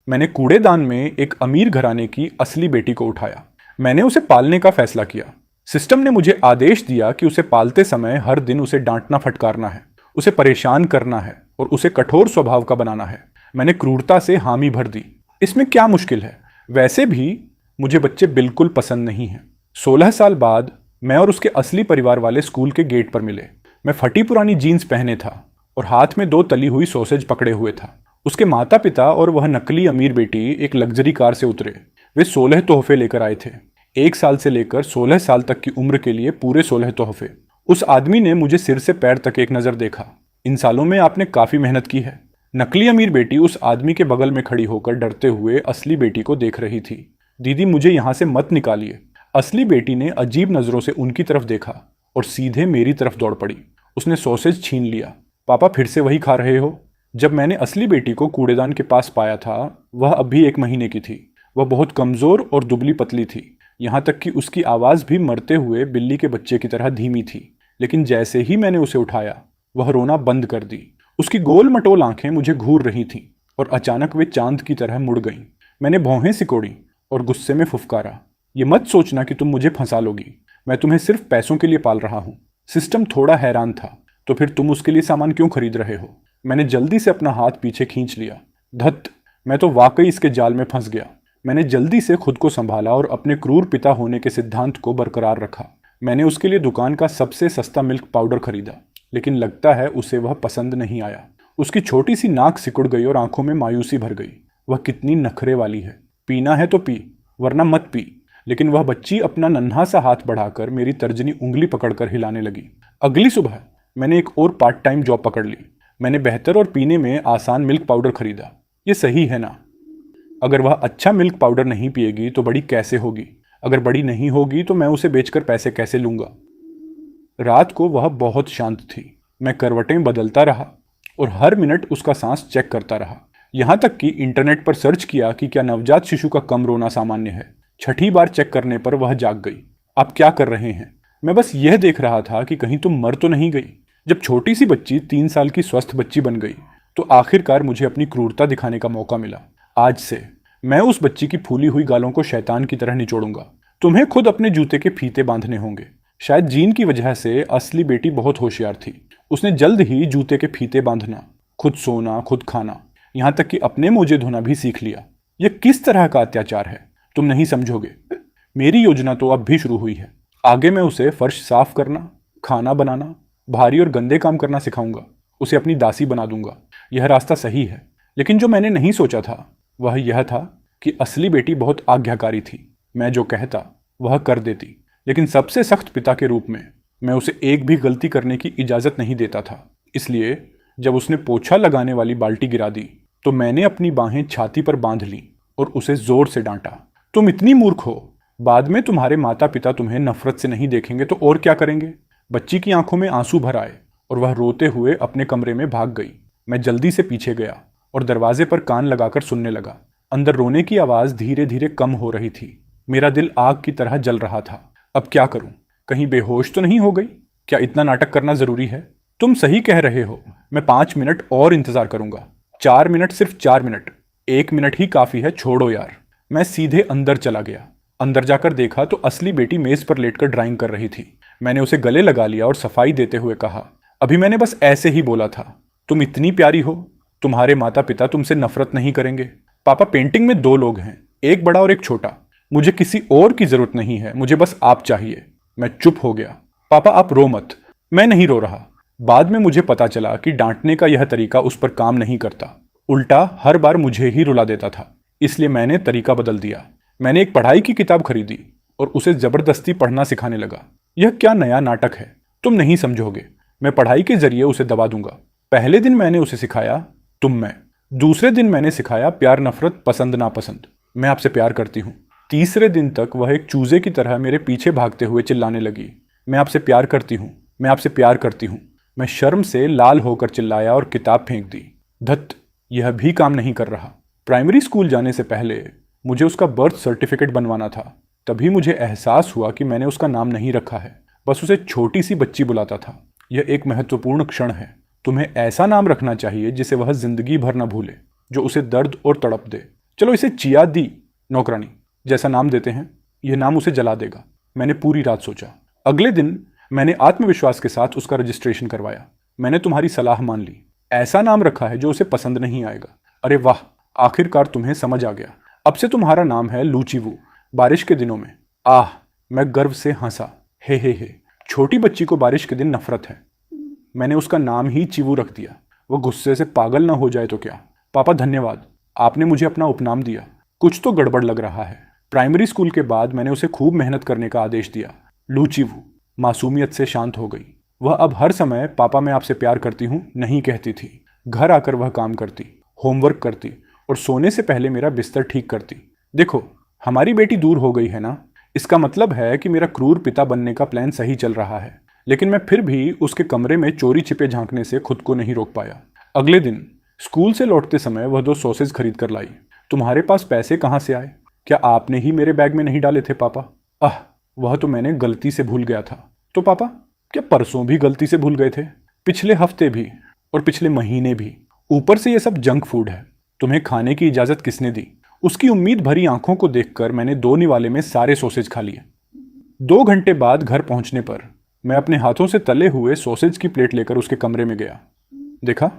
मैंने कूड़ेदान में एक अमीर घराने की असली बेटी को उठाया। मैंने उसे पालने का फैसला किया। सिस्टम ने मुझे आदेश दिया कि उसे पालते समय हर दिन उसे डांटना फटकारना है, उसे परेशान करना है और उसे कठोर स्वभाव का बनाना है। मैंने क्रूरता से हामी भर दी। इसमें क्या मुश्किल है? वैसे भी मुझे बच्चे बिल्कुल पसंद नहीं हैं। 16 साल बाद मैं और उसके असली परिवार वाले स्कूल के गेट पर मिले। मैं फटी पुरानी जीन्स पहने था और हाथ में 2 तली हुई सॉसेज पकड़े हुए था। उसके माता पिता और वह नकली अमीर बेटी एक लग्जरी कार से उतरे। वे 16 तोहफे लेकर आए थे। 1 साल से लेकर 16 साल तक की उम्र के लिए पूरे 16 तोहफे। उस आदमी ने मुझे सिर से पैर तक एक नज़र देखा। इन सालों में आपने काफ़ी मेहनत की है। नकली अमीर बेटी उस आदमी के बगल में खड़ी होकर डरते हुए असली बेटी को देख रही थी। दीदी, मुझे यहाँ से मत निकालिए। असली बेटी ने अजीब नज़रों से उनकी तरफ देखा और सीधे मेरी तरफ दौड़ पड़ी। उसने सॉसेज छीन लिया। पापा, फिर से वही खा रहे हो? जब मैंने असली बेटी को कूड़ेदान के पास पाया था, वह अब भी 1 महीने की थी। वह बहुत कमज़ोर और दुबली पतली थी। यहाँ तक कि उसकी आवाज़ भी मरते हुए बिल्ली के बच्चे की तरह धीमी थी। लेकिन जैसे ही मैंने उसे उठाया, वह रोना बंद कर दी। उसकी गोल मटोल आंखें मुझे घूर रही थीं और अचानक वे चांद की तरह मुड़ गईं। मैंने भौहें सिकोड़ी और गुस्से में फुफकारा, ये मत सोचना कि तुम मुझे फंसा लोगी। मैं तुम्हें सिर्फ पैसों के लिए पाल रहा हूँ। सिस्टम थोड़ा हैरान था। तो फिर तुम उसके लिए सामान क्यों खरीद रहे हो? मैंने जल्दी से अपना हाथ पीछे खींच लिया। धत, मैं तो वाकई इसके जाल में फंस गया। मैंने जल्दी से खुद को संभाला और अपने क्रूर पिता होने के सिद्धांत को बरकरार रखा। मैंने उसके लिए दुकान का सबसे सस्ता मिल्क पाउडर खरीदा, लेकिन लगता है उसे वह पसंद नहीं आया। उसकी छोटी सी नाक सिकुड़ गई और आंखों में मायूसी भर गई। वह कितनी नखरे वाली है। पीना है तो पी, वरना मत पी। लेकिन वह बच्ची अपना नन्हा सा हाथ बढ़ाकर मेरी तर्जनी उंगली पकड़कर हिलाने लगी। अगली सुबह मैंने एक और पार्ट टाइम जॉब पकड़ ली। मैंने बेहतर और पीने में आसान मिल्क पाउडर खरीदा। ये सही है ना? अगर वह अच्छा मिल्क पाउडर नहीं पिएगी तो बड़ी कैसे होगी? अगर बड़ी नहीं होगी तो मैं उसे बेचकर पैसे कैसे लूँगा? रात को वह बहुत शांत थी। मैं करवटें बदलता रहा और हर मिनट उसका सांस चेक करता रहा। यहाँ तक कि इंटरनेट पर सर्च किया कि क्या नवजात शिशु का कम रोना सामान्य है। 6ठी बार चेक करने पर वह जाग गई। आप क्या कर रहे हैं? मैं बस यह देख रहा था कि कहीं तुम मर तो नहीं गई। जब छोटी सी बच्ची 3 साल की स्वस्थ बच्ची बन गई तो आखिरकार मुझे अपनी क्रूरता दिखाने का मौका मिला। आज से मैं उस बच्ची की फूली हुई गालों को शैतान की तरह निचोड़ूंगा। तुम्हें खुद अपने जूते के फीते बांधने होंगे। शायद जीन की वजह से असली बेटी बहुत होशियार थी। उसने जल्द ही जूते के फीते बांधना, खुद सोना, खुद खाना, यहाँ तक कि अपने मोजे धोना भी सीख लिया। यह किस तरह का अत्याचार है? तुम नहीं समझोगे। मेरी योजना तो अब भी शुरू हुई है। आगे मैं उसे फर्श साफ करना, खाना बनाना, भारी और गंदे काम करना सिखाऊंगा। उसे अपनी दासी बना दूंगा। यह रास्ता सही है। लेकिन जो मैंने नहीं सोचा था वह यह था कि असली बेटी बहुत आज्ञाकारी थी। मैं जो कहता वह कर देती। लेकिन सबसे सख्त पिता के रूप में मैं उसे एक भी गलती करने की इजाज़त नहीं देता था। इसलिए जब उसने पोछा लगाने वाली बाल्टी गिरा दी तो मैंने अपनी बाहें छाती पर बांध लीं और उसे जोर से डांटा। तुम इतनी मूर्ख हो। बाद में तुम्हारे माता पिता तुम्हें नफरत से नहीं देखेंगे तो और क्या करेंगे? बच्ची की आंखों में आंसू भर आए और वह रोते हुए अपने कमरे में भाग गई। मैं जल्दी से पीछे गया और दरवाजे पर कान लगाकर सुनने लगा। अंदर रोने की आवाज़ धीरे धीरे कम हो रही थी। मेरा दिल आग की तरह जल रहा था। अब क्या करूं? कहीं बेहोश तो नहीं हो गई? क्या इतना नाटक करना ज़रूरी है? तुम सही कह रहे हो। मैं 5 मिनट और इंतज़ार करूंगा। 4 मिनट, सिर्फ 4 मिनट। 1 मिनट ही काफ़ी है, छोड़ो यार। मैं सीधे अंदर चला गया। अंदर जाकर देखा तो असली बेटी मेज़ पर लेटकर ड्राइंग कर रही थी। मैंने उसे गले लगा लिया और सफाई देते हुए कहा, अभी मैंने बस ऐसे ही बोला था। तुम इतनी प्यारी हो। तुम्हारे माता पिता तुमसे नफरत नहीं करेंगे। पापा, पेंटिंग में 2 लोग हैं, एक बड़ा और एक छोटा। मुझे किसी और की जरूरत नहीं है। मुझे बस आप चाहिए। मैं चुप हो गया। पापा, आप रो मत। मैं नहीं रो रहा। बाद में मुझे पता चला कि डांटने का यह तरीका उस पर काम नहीं करता। उल्टा हर बार मुझे ही रुला देता था। इसलिए मैंने तरीका बदल दिया। मैंने एक पढ़ाई की किताब खरीदी और उसे जबरदस्ती पढ़ना सिखाने लगा। यह क्या नया नाटक है? तुम नहीं समझोगे। मैं पढ़ाई के जरिए उसे दबा दूंगा। पहले दिन मैंने उसे सिखाया तुम मैं। दूसरे दिन मैंने सिखाया प्यार, नफरत, पसंद, नापसंद। मैं आपसे प्यार करती हूँ। तीसरे दिन तक वह एक चूजे की तरह मेरे पीछे भागते हुए चिल्लाने लगी, मैं आपसे प्यार करती हूँ, मैं आपसे प्यार करती हूँ। मैं शर्म से लाल होकर चिल्लाया और किताब फेंक दी। धत, यह भी काम नहीं कर रहा। प्राइमरी स्कूल जाने से पहले मुझे उसका बर्थ सर्टिफिकेट बनवाना था। तभी मुझे एहसास हुआ कि मैंने उसका नाम नहीं रखा है, बस उसे छोटी सी बच्ची बुलाता था। यह एक महत्वपूर्ण क्षण है। तुम्हें ऐसा नाम रखना चाहिए जिसे वह जिंदगी भर न भूले, जो उसे दर्द और तड़प दे, चलो इसे चिया दी नौकरानी जैसा नाम देते हैं, यह नाम उसे जला देगा। मैंने पूरी रात सोचा। अगले दिन मैंने आत्मविश्वास के साथ उसका रजिस्ट्रेशन करवाया। मैंने तुम्हारी सलाह मान ली। ऐसा नाम रखा है जो उसे पसंद नहीं आएगा। अरे वाह, आखिरकार तुम्हें समझ आ गया। अब से तुम्हारा नाम है लूचीवू। बारिश के दिनों में। आह, मैं गर्व से हंसा। हे। छोटी बच्ची को बारिश के दिन नफरत है। मैंने उसका नाम ही चीवू रख दिया। वो गुस्से से पागल ना हो जाए तो क्या। पापा धन्यवाद, आपने मुझे अपना उपनाम दिया। कुछ तो गड़बड़ लग रहा है। प्राइमरी स्कूल के बाद मैंने उसे खूब मेहनत करने का आदेश दिया। लूचीवू मासूमियत से शांत हो गई। वह अब हर समय पापा मैं आपसे प्यार करती हूँ नहीं कहती थी। घर आकर वह काम करती, होमवर्क करती और सोने से पहले मेरा बिस्तर ठीक करती। देखो, हमारी बेटी दूर हो गई है ना, इसका मतलब है कि मेरा क्रूर पिता बनने का प्लान सही चल रहा है। लेकिन मैं फिर भी उसके कमरे में चोरी छिपे झांकने से खुद को नहीं रोक पाया। अगले दिन स्कूल से लौटते समय वह 2 सॉसेज खरीद कर लाई। तुम्हारे पास पैसे कहाँ से आए? क्या आपने ही मेरे बैग में नहीं डाले थे पापा? वह तो मैंने गलती से भूल गया था। तो पापा, क्या परसों भी गलती से भूल गए थे? पिछले हफ्ते भी और पिछले महीने भी। ऊपर से ये सब जंक फूड है। तुम्हें खाने की इजाजत किसने दी? उसकी उम्मीद भरी आंखों को देखकर मैंने 2 निवाले में सारे सॉसेज खा लिए। 2 घंटे बाद घर पहुंचने पर मैं अपने हाथों से तले हुए सॉसेज की प्लेट लेकर उसके कमरे में गया। देखा,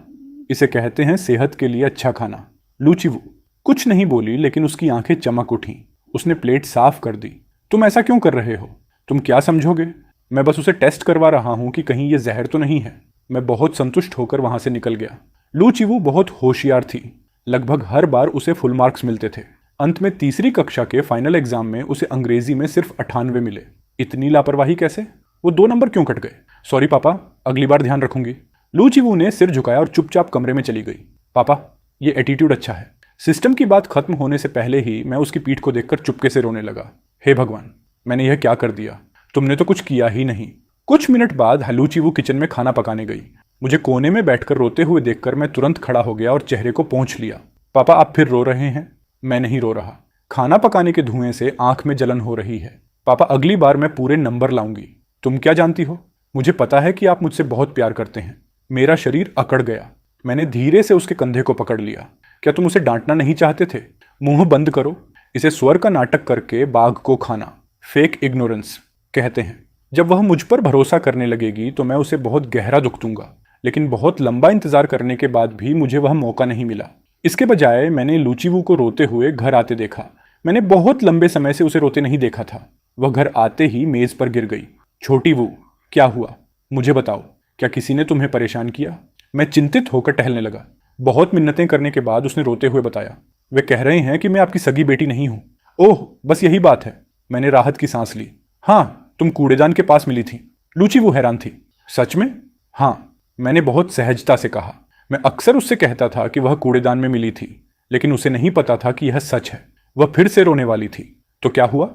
इसे कहते हैं सेहत के लिए अच्छा खाना। लूचीवू कुछ नहीं बोली, लेकिन उसकी आंखें चमक उठीं। उसने प्लेट साफ कर दी। तुम ऐसा क्यों कर रहे हो? तुम क्या समझोगे? मैं बस उसे टेस्ट करवा रहा हूं कि कहीं ये जहर तो नहीं है। मैं बहुत संतुष्ट होकर वहां से निकल गया। लूचीवू बहुत होशियार थी। लगभग हर बार उसे फुल मार्क्स मिलते थे। अंत में तीसरी कक्षा के फाइनल एग्जाम में उसे अंग्रेजी में सिर्फ 98 मिले। इतनी लापरवाही कैसे? वो 2 नंबर क्यों कट गए? सॉरी पापा, अगली बार ध्यान रखूंगी। लूचीवू ने सिर झुकाया और चुपचाप कमरे में चली गई। पापा, ये एटीट्यूड अच्छा है। सिस्टम की बात खत्म होने से पहले ही मैं उसकी पीठ को देखकर चुपके से रोने लगा। हे भगवान, मैंने यह क्या कर दिया? तुमने तो कुछ किया ही नहीं। कुछ मिनट बाद लूचीवू किचन में खाना पकाने गई। मुझे कोने में बैठकर रोते हुए देखकर मैं तुरंत खड़ा हो गया और चेहरे को पोंछ लिया। पापा, आप फिर रो रहे हैं? मैं नहीं रो रहा। खाना पकाने के धुएं से आंख में जलन हो रही है। पापा, अगली बार मैं पूरे नंबर लाऊंगी। तुम क्या जानती हो? मुझे पता है कि आप मुझसे बहुत प्यार करते हैं। मेरा शरीर अकड़ गया। मैंने धीरे से उसके कंधे को पकड़ लिया। क्या तुम उसे डांटना नहीं चाहते थे? मुंह बंद करो। इसे स्वर का नाटक करके बाघ को खाना, फेक इग्नोरेंस कहते हैं। जब वह मुझ पर भरोसा करने लगेगी तो मैं उसे बहुत गहरा दुख दूंगा। लेकिन बहुत लंबा इंतजार करने के बाद भी मुझे वह मौका नहीं मिला। इसके बजाय मैंने लूचीवू को रोते हुए घर आते देखा। मैंने बहुत लंबे समय से उसे रोते नहीं देखा था। वह घर आते ही मेज पर गिर गई। छोटी वू, क्या हुआ? मुझे बताओ, क्या किसी ने तुम्हें परेशान किया? मैं चिंतित होकर टहलने लगा। बहुत मिन्नतें करने के बाद उसने रोते हुए बताया, वे कह रहे हैं कि मैं आपकी सगी बेटी नहीं हूं। ओह, बस यही बात है। मैंने राहत की सांस ली। हाँ, तुम कूड़ेदान के पास मिली थी। लूचीवू हैरान थी। सच में? हाँ, मैंने बहुत सहजता से कहा। मैं अक्सर उससे कहता था कि वह कूड़ेदान में मिली थी, लेकिन उसे नहीं पता था कि यह सच है। वह फिर से रोने वाली थी। तो क्या हुआ?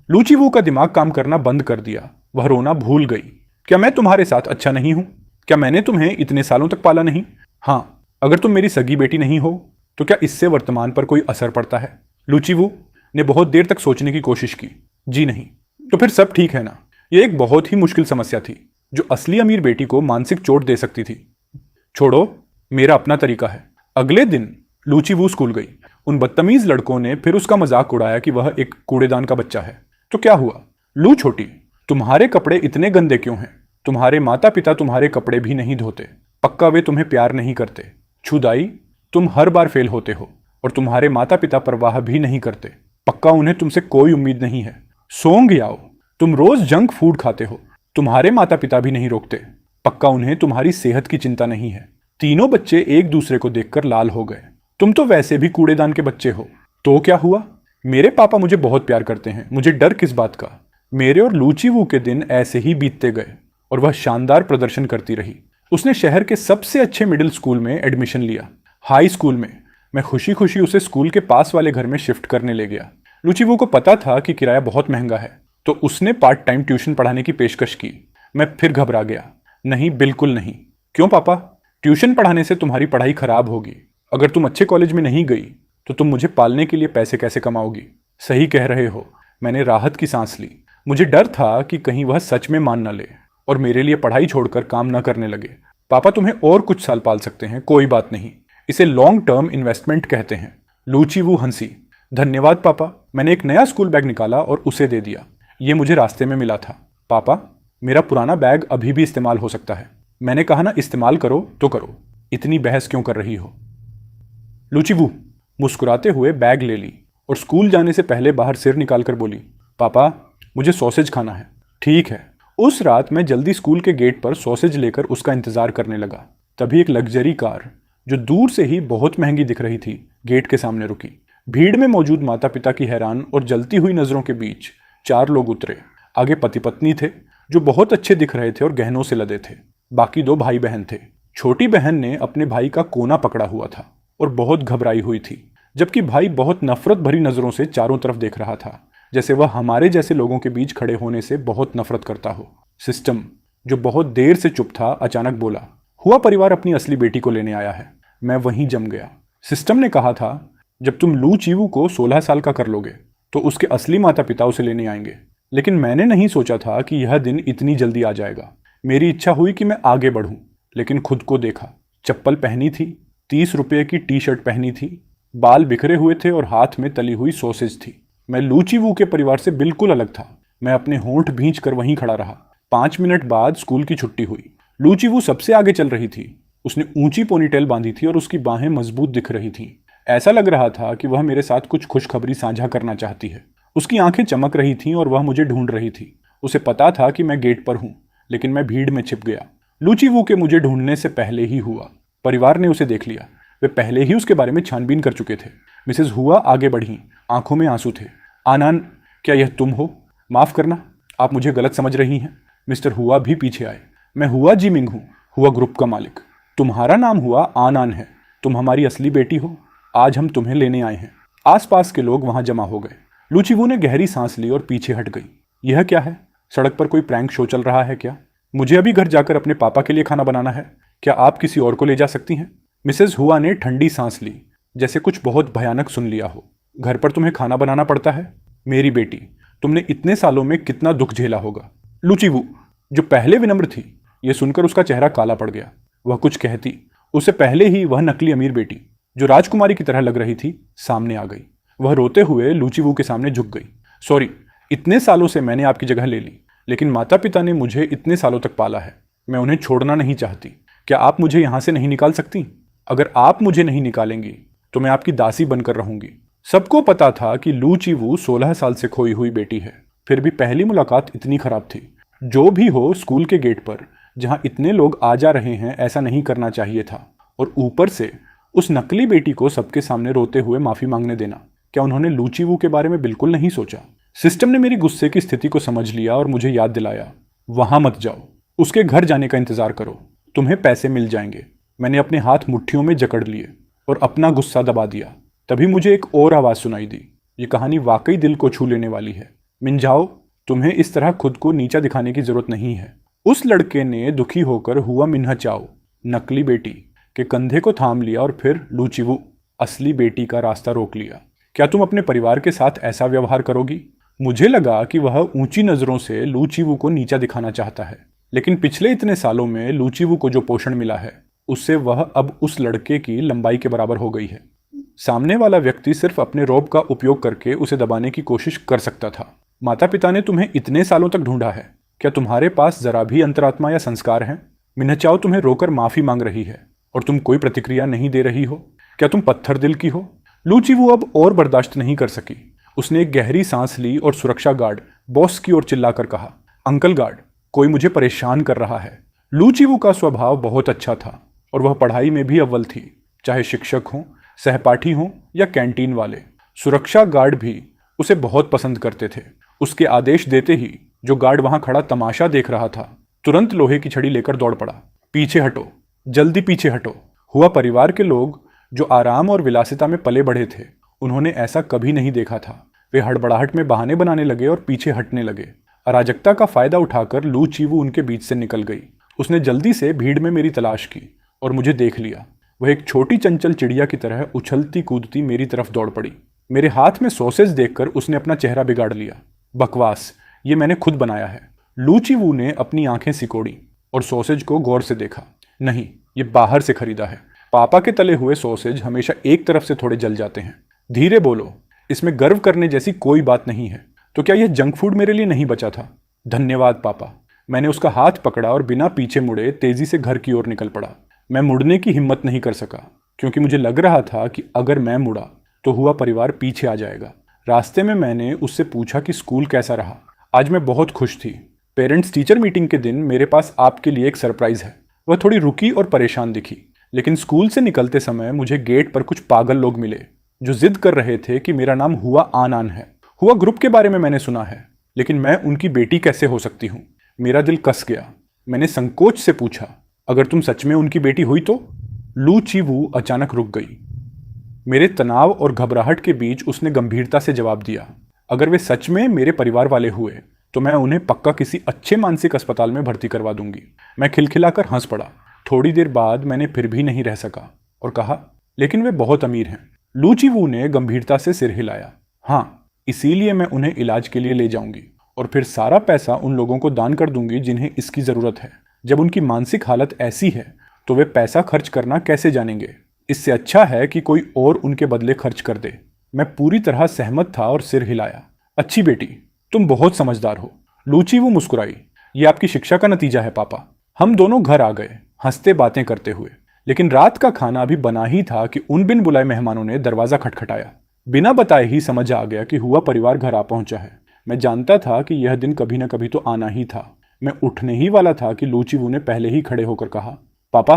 लूचीवू का दिमाग काम करना बंद कर दिया। वह रोना भूल गई। क्या मैं तुम्हारे साथ अच्छा नहीं हूं? क्या मैंने तुम्हें इतने सालों तक पाला नहीं? हाँ, अगर तुम मेरी सगी बेटी नहीं हो तो क्या इससे वर्तमान पर कोई असर पड़ता है? लूचीवू ने बहुत देर तक सोचने की कोशिश की। जी नहीं। तो फिर सब ठीक है ना? यह एक बहुत ही मुश्किल समस्या थी जो असली अमीर बेटी को मानसिक चोट दे सकती थी। छोड़ो, मेरा अपना तरीका है। अगले दिन लूचीवू स्कूल गई। उन बदतमीज लड़कों ने फिर उसका मजाक उड़ाया कि वह एक कूड़ेदान का बच्चा है। तो क्या हुआ? लू छोटी, तुम्हारे कपड़े इतने गंदे क्यों हैं? तुम्हारे माता पिता तुम्हारे कपड़े भी नहीं धोते। पक्का वे तुम्हें प्यार नहीं करते। छुदाई, तुम हर बार फेल होते हो और तुम्हारे माता पिता परवाह भी नहीं करते। पक्का उन्हें तुमसे कोई उम्मीद नहीं है। सोंग याओ, तुम रोज जंक फूड खाते हो। तुम्हारे माता पिता भी नहीं रोकते। पक्का उन्हें तुम्हारी सेहत की चिंता नहीं है। तीनों बच्चे एक दूसरे को देखकर लाल हो गए। तुम तो वैसे भी कूड़ेदान के बच्चे हो। तो क्या हुआ? मेरे पापा मुझे बहुत प्यार करते हैं। मुझे डर किस बात का? मेरे और लूचीवू के दिन ऐसे ही बीतते गए और वह शानदार प्रदर्शन करती रही। उसने शहर के सबसे अच्छे मिडिल स्कूल में एडमिशन लिया। हाई स्कूल में मैं खुशी खुशी उसे स्कूल के पास वाले घर में शिफ्ट करने ले गया। लूचीवू को पता था कि किराया बहुत महंगा है, तो उसने पार्ट टाइम ट्यूशन पढ़ाने की पेशकश की। मैं फिर घबरा गया। नहीं, बिल्कुल नहीं। क्यों पापा? ट्यूशन पढ़ाने से तुम्हारी पढ़ाई खराब होगी। अगर तुम अच्छे कॉलेज में नहीं गई तो तुम मुझे पालने के लिए पैसे कैसे कमाओगी? सही कह रहे हो। मैंने राहत की सांस ली। मुझे डर था कि कहीं वह सच में मान न ले और मेरे लिए पढ़ाई छोड़कर काम न करने लगे। पापा तुम्हें और कुछ साल पाल सकते हैं, कोई बात नहीं। इसे लॉन्ग टर्म इन्वेस्टमेंट कहते हैं। लूचीवू हंसी। धन्यवाद पापा। मैंने एक नया स्कूल बैग निकाला और उसे दे दिया। ये मुझे रास्ते में मिला था। पापा, मेरा पुराना बैग अभी भी इस्तेमाल हो सकता है। मैंने कहा ना, इस्तेमाल करो तो करो, इतनी बहस क्यों कर रही हो। लूचीवू मुस्कुराते हुए बैग ले ली और स्कूल जाने से पहले बाहर सिर निकालकर बोली, पापा मुझे सॉसेज खाना है। ठीक है। उस रात मैं जल्दी स्कूल के गेट पर सॉसेज लेकर उसका इंतजार करने लगा। तभी एक लग्जरी कार, जो दूर से ही बहुत महंगी दिख रही थी, गेट के सामने रुकी। भीड़ में मौजूद माता पिता की हैरान और जलती हुई नजरों के बीच 4 लोग उतरे। आगे पति पत्नी थे, जो बहुत अच्छे दिख रहे थे और गहनों से लदे थे। बाकी 2 भाई बहन थे। छोटी बहन ने अपने भाई का कोना पकड़ा हुआ था और बहुत घबराई हुई थी, जबकि भाई बहुत नफरत भरी नजरों से चारों तरफ देख रहा था, जैसे वह हमारे जैसे लोगों के बीच खड़े होने से बहुत नफरत करता हो। सिस्टम, जो बहुत देर से चुप था, अचानक बोला, हुआ परिवार अपनी असली बेटी को लेने आया है। मैं वहीं जम गया। सिस्टम ने कहा था, जब तुम लूचीवू को 16 साल का कर लोगे तो उसके असली माता पिता उसे लेने आएंगे। लेकिन मैंने नहीं सोचा था कि यह दिन इतनी जल्दी आ जाएगा। मेरी इच्छा हुई कि मैं आगे बढ़ूं, लेकिन खुद को देखा। चप्पल पहनी थी, 30 रुपये की टी शर्ट पहनी थी, बाल बिखरे हुए थे और हाथ में तली हुई सॉसेज थी। मैं लूचीवू के परिवार से बिल्कुल अलग था। मैं अपने होंठ भींच कर वहीं खड़ा रहा। 5 मिनट बाद स्कूल की छुट्टी हुई। लूचीवू सबसे आगे चल रही थी। उसने ऊंची पोनीटेल बांधी थी और उसकी बाहें मजबूत दिख रही थीं। ऐसा लग रहा था कि वह मेरे साथ कुछ खुशखबरी साझा करना चाहती है। उसकी आंखें चमक रही थीं और वह मुझे ढूंढ रही थी। उसे पता था कि मैं गेट पर हूं, लेकिन मैं भीड़ में छिप गया। लूचीवू के मुझे ढूंढने से पहले ही हुआ। परिवार ने उसे देख लिया। वे पहले ही उसके बारे में छानबीन कर चुके थे। मिसेस हुआ आगे बढ़ी, आंखों में आंसू थे। आनान, क्या यह तुम हो? माफ करना, आप मुझे गलत समझ रही हैं। मिस्टर हुआ भी पीछे आए। मैं हुआ जिमिंग हूँ, हुआ ग्रुप का मालिक। तुम्हारा नाम हुआ आनान है। तुम हमारी असली बेटी हो। आज हम तुम्हें लेने आए हैं। आसपास के लोग वहां जमा हो गए। लूचीवू ने गहरी सांस ली और पीछे हट गई। यह क्या है? सड़क पर कोई प्रैंक शो चल रहा है क्या? मुझे अभी घर जाकर अपने पापा के लिए खाना बनाना है। क्या आप किसी और को ले जा सकती हैं? मिसेस हुआ ने ठंडी सांस ली, जैसे कुछ बहुत भयानक सुन लिया हो। घर पर तुम्हें खाना बनाना पड़ता है? मेरी बेटी, तुमने इतने सालों में कितना दुख झेला होगा। लूचीवू, जो पहले विनम्र थी, यह सुनकर उसका चेहरा काला पड़ गया। वह कुछ कहती, उससे पहले ही वह नकली अमीर बेटी, जो राजकुमारी की तरह लग रही थी, सामने आ गई। वह रोते हुए लूचीवू के सामने झुक गई। सॉरी, इतने सालों से मैंने आपकी जगह ले ली, लेकिन माता पिता ने मुझे इतने सालों तक पाला है। मैं उन्हें छोड़ना नहीं चाहती। क्या आप मुझे यहां से नहीं निकाल सकती? अगर आप मुझे नहीं निकालेंगी तो मैं आपकी दासी बनकर रहूंगी। सबको पता था कि लूचीवू 16 साल से खोई हुई बेटी है। फिर भी पहली मुलाकात इतनी खराब थी। जो भी हो, स्कूल के गेट पर जहां इतने लोग आ जा रहे हैं, ऐसा नहीं करना चाहिए था। और ऊपर से उस नकली बेटी को सबके सामने रोते हुए माफी मांगने देना। क्या उन्होंने लूचीवू के बारे में बिल्कुल नहीं सोचा? सिस्टम ने मेरी गुस्से की स्थिति को समझ लिया और मुझे याद दिलाया, वहां मत जाओ, उसके घर जाने का इंतजार करो, तुम्हें पैसे मिल जाएंगे। मैंने अपने हाथ मुट्ठियों में जकड़ लिए और अपना गुस्सा दबा दिया। तभी मुझे एक और आवाज सुनाई दी। ये कहानी वाकई दिल को छू लेने वाली है। मिंजाओ, तुम्हें इस तरह खुद को नीचा दिखाने की जरूरत नहीं है। उस लड़के ने दुखी होकर हुआ मिन्हा चाओ, नकली बेटी, के कंधे को थाम लिया और फिर लूचीवू, असली बेटी का रास्ता रोक लिया। क्या तुम अपने परिवार के साथ ऐसा व्यवहार करोगी? मुझे लगा कि वह ऊंची नजरों से लूचीवू को नीचा दिखाना चाहता है, लेकिन पिछले इतने सालों में लूचीवू को जो पोषण मिला है, उससे वह अब उस लड़के की लंबाई के बराबर हो गई है। सामने वाला व्यक्ति सिर्फ अपने रौब का उपयोग करके उसे दबाने की कोशिश कर सकता था। माता पिता ने तुम्हें इतने सालों तक ढूंढा है। क्या तुम्हारे पास जरा भी अंतरात्मा या संस्कार हैं? मिन्हचाओ तुम्हें रोकर माफी मांग रही है और तुम कोई प्रतिक्रिया नहीं दे रही हो। क्या तुम पत्थर दिल की हो? लूचीवू अब और बर्दाश्त नहीं कर सकी। उसने एक गहरी सांस ली और सुरक्षा गार्ड बॉस की ओर चिल्लाकर कहा, अंकल गार्ड, कोई मुझे परेशान कर रहा है। लूचीवू का स्वभाव बहुत अच्छा था और वह पढ़ाई में भी अव्वल थी, चाहे शिक्षक हों, सहपाठी हों या कैंटीन वाले। सुरक्षा गार्ड भी उसे बहुत पसंद करते थे। उसके आदेश देते ही जो गार्ड वहां खड़ा तमाशा देख रहा था, तुरंत लोहे की छड़ी लेकर दौड़ पड़ा। पीछे हटो, जल्दी पीछे हटो। हुआ परिवार के लोग जो आराम और विलासिता में पले बढ़े थे, उन्होंने ऐसा कभी नहीं देखा था। वे हड़बड़ाहट में बहाने बनाने लगे और पीछे हटने लगे। अराजकता का फायदा उठाकर लूचीवू उनके बीच से निकल गई। उसने जल्दी से भीड़ में मेरी तलाश की और मुझे देख लिया। वह एक छोटी चंचल चिड़िया की तरह उछलती कूदती मेरी तरफ दौड़ पड़ी। मेरे हाथ में सॉसेज देखकर उसने अपना चेहरा बिगाड़ लिया। बकवास, ये मैंने खुद बनाया है। लूचीवू ने अपनी आंखें सिकोड़ी और सॉसेज को गौर से देखा। नहीं, ये बाहर से खरीदा है। पापा के तले हुए सॉसेज हमेशा एक तरफ से थोड़े जल जाते हैं। धीरे बोलो, इसमें गर्व करने जैसी कोई बात नहीं है। तो क्या यह जंक फूड मेरे लिए नहीं बचा था? धन्यवाद पापा। मैंने उसका हाथ पकड़ा और बिना पीछे मुड़े तेजी से घर की ओर निकल पड़ा। मैं मुड़ने की हिम्मत नहीं कर सका, क्योंकि मुझे लग रहा था कि अगर मैं मुड़ा तो हुआ परिवार पीछे आ जाएगा। रास्ते में मैंने उससे पूछा कि स्कूल कैसा रहा। आज मैं बहुत खुश थी। पेरेंट्स टीचर मीटिंग के दिन मेरे पास आपके लिए एक सरप्राइज है। वह थोड़ी रुकी और परेशान दिखी, लेकिन स्कूल से निकलते समय मुझे गेट पर कुछ पागल लोग मिले जो जिद कर रहे थे कि मेरा नाम हुआ आनान है। हुआ ग्रुप के बारे में मैंने सुना है, लेकिन मैं उनकी बेटी कैसे हो सकती हूँ? मेरा दिल कस गया। मैंने संकोच से पूछा, अगर तुम सच में उनकी बेटी हुई तो? लू चीवू अचानक रुक गई। मेरे तनाव और घबराहट के बीच उसने गंभीरता से जवाब दिया, अगर वे सच में मेरे परिवार वाले हुए तो मैं उन्हें पक्का किसी अच्छे मानसिक अस्पताल में भर्ती करवा दूंगी। मैं खिलखिलाकर हंस पड़ा। थोड़ी देर बाद मैंने फिर भी नहीं रह सका और कहा, लेकिन वे बहुत अमीर हैं। लू चीवू ने गंभीरता से सिर हिलाया। हाँ, इसीलिए मैं उन्हें इलाज के लिए ले जाऊंगी और फिर सारा पैसा उन लोगों को दान कर दूंगी जिन्हें इसकी ज़रूरत है। जब उनकी मानसिक हालत ऐसी है तो वे पैसा खर्च करना कैसे जानेंगे? इससे अच्छा है कि कोई और उनके बदले खर्च कर दे। मैं पूरी तरह सहमत था और सिर हिलाया। अच्छी बेटी, तुम बहुत समझदार हो। लू चीवू मुस्कुराई। ये आपकी शिक्षा का नतीजा है पापा। हम दोनों घर आ गए, हंसते बातें करते हुए। लेकिन रात का खाना अभी बना ही था कि उन बिन बुलाए मेहमानों ने दरवाज़ा खटखटाया। बिना बताए ही समझ आ गया कि हुआ परिवार घर आ पहुंचा है। मैं जानता था कि यह दिन कभी न कभी तो आना ही था। मैं उठने ही वाला था कि लू चीवू ने पहले ही खड़े होकर कहा, पापा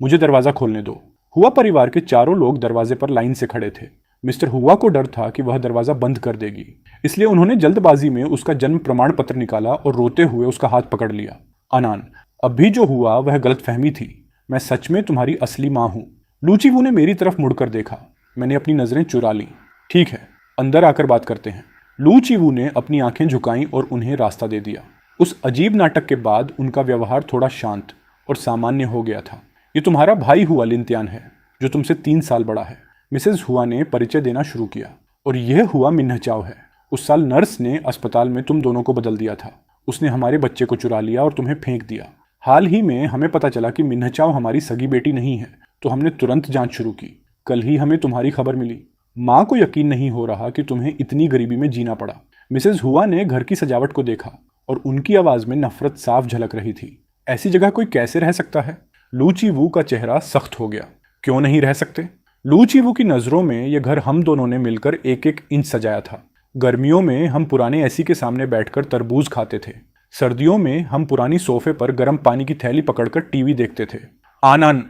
मुझे दरवाज़ा खोलने दो। हुआ परिवार के चारों लोग दरवाजे पर लाइन से खड़े थे। मिस्टर हुआ को डर था कि वह दरवाज़ा बंद कर देगी, इसलिए उन्होंने जल्दबाजी में उसका जन्म प्रमाण पत्र निकाला और रोते हुए उसका हाथ पकड़ लिया। अनान, अभी जो हुआ वह गलतफहमी थी। मैं सच में तुम्हारी असली माँ हूँ। लू चीवू ने मेरी तरफ मुड़कर देखा। मैंने अपनी नज़रें चुरा लीं। ठीक है, अंदर आकर बात करते हैं। लू चीवू ने अपनी आंखें झुकाईं और उन्हें रास्ता दे दिया। उस अजीब नाटक के बाद उनका व्यवहार थोड़ा शांत और सामान्य हो गया था। ये तुम्हारा भाई हुआ लिनत्यान है, जो तुमसे 3 साल बड़ा है। मिसेज हुआ ने परिचय देना शुरू किया। और यह हुआ मिन्हचाओ है। उस साल नर्स ने अस्पताल में तुम दोनों को बदल दिया था। उसने हमारे बच्चे को चुरा लिया और तुम्हें फेंक दिया। हाल ही में हमें पता चला कि मिन्हचाओ हमारी सगी बेटी नहीं है, तो हमने तुरंत जांच शुरू की। कल ही हमें तुम्हारी खबर मिली। माँ को यकीन नहीं हो रहा कि तुम्हें इतनी गरीबी में जीना पड़ा। मिसेज हुआ ने घर की सजावट को देखा और उनकी आवाज में नफरत साफ झलक रही थी। ऐसी जगह कोई कैसे रह सकता है? लू चीवू का चेहरा सख्त हो गया। क्यों नहीं रह सकते? लू चीवू की नजरों में यह घर हम दोनों ने मिलकर एक एक इंच सजाया था। गर्मियों में हम पुराने एसी के सामने बैठकर तरबूज खाते थे। सर्दियों में हम पुरानी सोफे पर गर्म पानी की थैली पकड़कर टीवी देखते थे। आनन,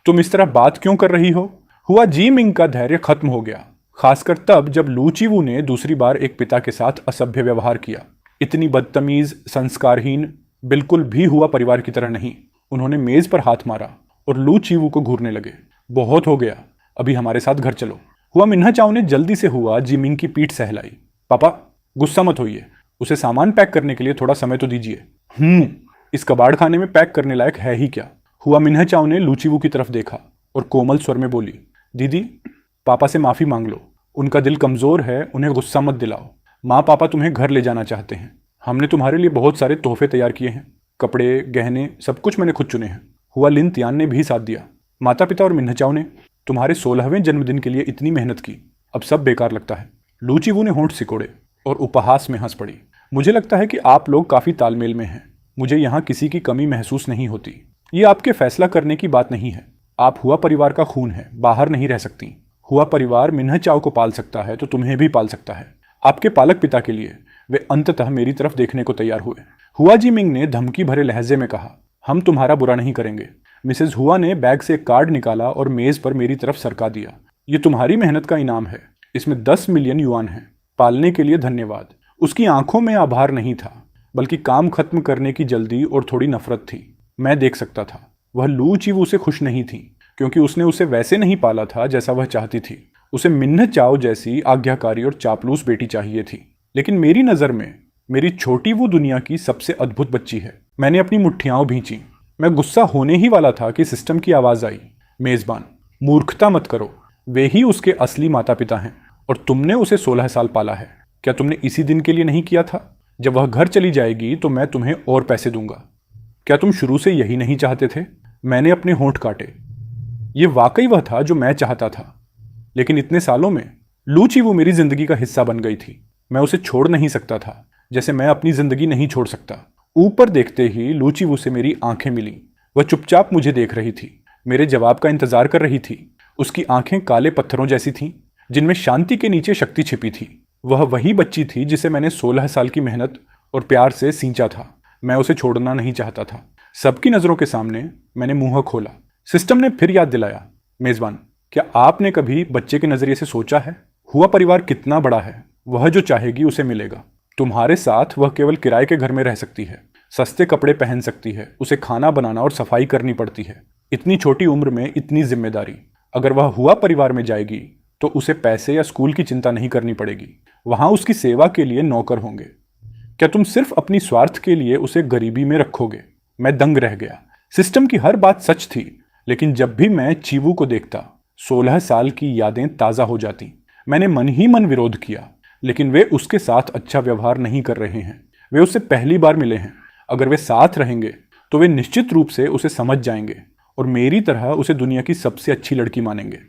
तुम इस तरह बात क्यों कर रही हो? हुआ जी मिंग का धैर्य खत्म हो गया, खासकर तब जब लू चीवू ने दूसरी बार एक पिता के साथ असभ्य व्यवहार किया। इतनी बदतमीज, संस्कारहीन, बिल्कुल भी हुआ परिवार की तरह नहीं। उन्होंने मेज पर हाथ मारा और लू चीवू को घूरने लगे। बहुत हो गया, अभी हमारे साथ घर चलो। हुआ मिन्हाचाओ ने जल्दी से हुआ जिमिंग की पीठ सहलाई। पापा गुस्सा मत होइए, उसे सामान पैक करने के लिए थोड़ा समय तो दीजिए। इस कबाड़ खाने में पैक करने लायक है ही क्या? हुआ मिन्हाचाओ ने लू चीवू की तरफ देखा और कोमल स्वर में बोली, दीदी पापा से माफ़ी मांग लो। उनका दिल कमज़ोर है, उन्हें गुस्सा मत दिलाओ। माँ पापा तुम्हें घर ले जाना चाहते हैं। हमने तुम्हारे लिए बहुत सारे तोहफे तैयार किए हैं। कपड़े, गहने, सब कुछ मैंने खुद चुने हैं। हुआ लिनत्यान ने भी साथ दिया। माता पिता और मिन्हाचाओ ने तुम्हारे 16वें जन्मदिन के लिए इतनी मेहनत की, अब सब बेकार लगता है। लू चीवू ने होंठ सिकोड़े और उपहास में हंस पड़ी। मुझे लगता है कि आप लोग काफ़ी तालमेल में हैं। मुझे यहाँ किसी की कमी महसूस नहीं होती। ये आपके फैसला करने की बात नहीं है। आप हुआ परिवार का खून है, बाहर नहीं रह सकती। हुआ परिवार मिन्हाचाओ को पाल सकता है तो तुम्हें भी पाल सकता है। आपके पालक पिता के लिए वे अंततः मेरी तरफ देखने को तैयार हुए। हुआ जी मिंग ने धमकी भरे लहजे में कहा, हम तुम्हारा बुरा नहीं करेंगे। मिसेज हुआ ने बैग से एक कार्ड निकाला और मेज पर मेरी तरफ सरका दिया। ये तुम्हारी मेहनत का इनाम है। इसमें 10 मिलियन युआन है। पालने के लिए धन्यवाद। उसकी आंखों में आभार नहीं था, बल्कि काम खत्म करने की जल्दी और थोड़ी नफरत थी। मैं देख सकता था वह लू चीवू से खुश नहीं थी, क्योंकि उसने उसे वैसे नहीं पाला था जैसा वह चाहती थी। उसे मिन्हचाओ जैसी आज्ञाकारी और चापलूस बेटी चाहिए थी। लेकिन मेरी नज़र में मेरी छोटी वो दुनिया की सबसे अद्भुत बच्ची है। मैंने अपनी मुट्ठियाँ भींची। मैं गुस्सा होने ही वाला था कि सिस्टम की आवाज़ आई, मेज़बान मूर्खता मत करो, वे ही उसके असली माता पिता हैं और तुमने उसे 16 साल पाला है। क्या तुमने इसी दिन के लिए नहीं किया था? जब वह घर चली जाएगी तो मैं तुम्हें और पैसे दूंगा। क्या तुम शुरू से यही नहीं चाहते थे? मैंने अपने होंठ काटे। ये वाकई वह था जो मैं चाहता था। लेकिन इतने सालों में लू चीवू मेरी जिंदगी का हिस्सा बन गई थी। मैं उसे छोड़ नहीं सकता था, जैसे मैं अपनी जिंदगी नहीं छोड़ सकता। ऊपर देखते ही लू चीवू से मेरी आंखें मिली। वह चुपचाप मुझे देख रही थी, मेरे जवाब का इंतजार कर रही थी। उसकी आंखें काले पत्थरों जैसी थीं, जिनमें शांति के नीचे शक्ति छिपी थी। वह वही बच्ची थी जिसे मैंने 16 साल की मेहनत और प्यार से सींचा था। मैं उसे छोड़ना नहीं चाहता था। सबकी नजरों के सामने मैंने मुंह खोला। सिस्टम ने फिर याद दिलाया, मेजबान, क्या आपने कभी बच्चे के नजरिए से सोचा है? हुआ परिवार कितना बड़ा है। वह जो चाहेगी उसे मिलेगा। तुम्हारे साथ वह केवल किराए के घर में रह सकती है, सस्ते कपड़े पहन सकती है, उसे खाना बनाना और सफाई करनी पड़ती है। इतनी छोटी उम्र में इतनी जिम्मेदारी। अगर वह हुआ परिवार में जाएगी तो उसे पैसे या स्कूल की चिंता नहीं करनी पड़ेगी। वहां उसकी सेवा के लिए नौकर होंगे। क्या तुम सिर्फ अपनी स्वार्थ के लिए उसे गरीबी में रखोगे? मैं दंग रह गया। सिस्टम की हर बात सच थी, लेकिन जब भी मैं चीवू को देखता 16 साल की यादें ताज़ा हो जाती। मैंने मन ही मन विरोध किया, लेकिन वे उसके साथ अच्छा व्यवहार नहीं कर रहे हैं। वे उससे पहली बार मिले हैं। अगर वे साथ रहेंगे तो वे निश्चित रूप से उसे समझ जाएंगे और मेरी तरह उसे दुनिया की सबसे अच्छी लड़की मानेंगे।